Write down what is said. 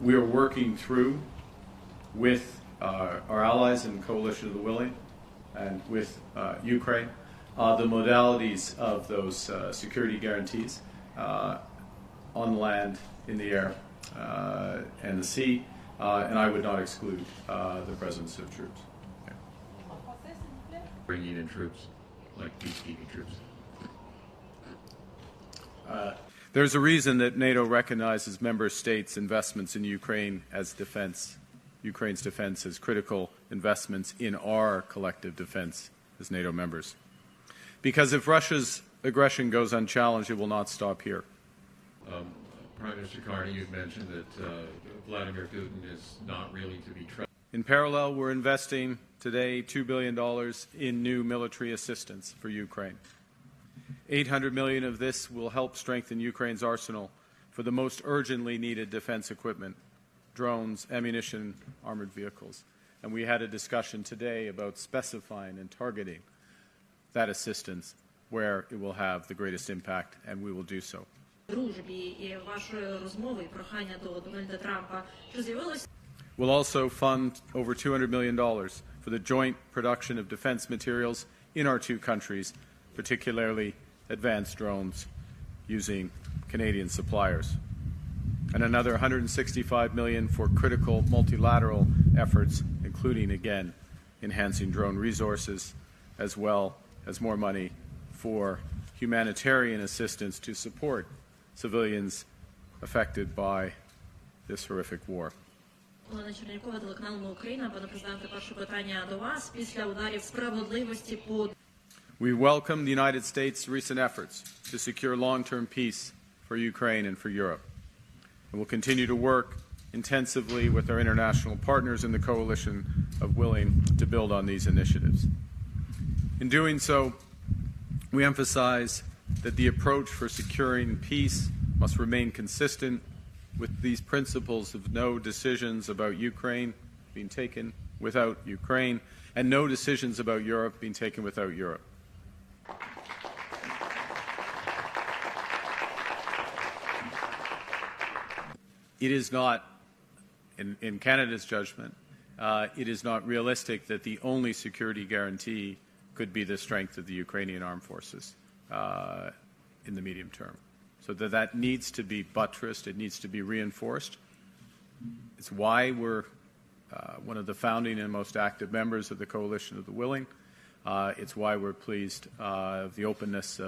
We are working through with our allies in the Coalition of the Willing and with Ukraine the modalities of those security guarantees on land, in the air, and the sea, and I would not exclude the presence of troops. Okay. Bringing in troops, like peacekeeping troops. There's a reason that NATO recognizes member states' investments in Ukraine as defense, Ukraine's defense as critical investments in our collective defense as NATO members. Because if Russia's aggression goes unchallenged, it will not stop here. Prime Minister Carney, you've mentioned that Vladimir Putin is not really to be trusted. In parallel, we're investing today $2 billion in new military assistance for Ukraine. $800 million of this will help strengthen Ukraine's arsenal for the most urgently needed defense equipment, drones, ammunition, armored vehicles. And we had a discussion today about specifying and targeting that assistance where it will have the greatest impact, and we will do so. We'll also fund over $200 million for the joint production of defense materials in our two countries, particularly advanced drones using Canadian suppliers, and another $165 million for critical multilateral efforts, including, again, enhancing drone resources, as well as more money for humanitarian assistance to support civilians affected by this horrific war. Олена Чернякова, телеканал Україна. Пане президенте, перше питання до вас. Після ударів справедливості по... We welcome the United States' recent efforts to secure long-term peace for Ukraine and for Europe. And we'll continue to work intensively with our international partners in the coalition of willing to build on these initiatives. In doing so, we emphasize that the approach for securing peace must remain consistent with these principles of no decisions about Ukraine being taken without Ukraine, and no decisions about Europe being taken without Europe. It is not, in Canada's judgment, it is not realistic that the only security guarantee could be the strength of the Ukrainian armed forces in the medium term. So that needs to be buttressed, it needs to be reinforced. It's why we're one of the founding and most active members of the Coalition of the Willing. It's why we're pleased of the openness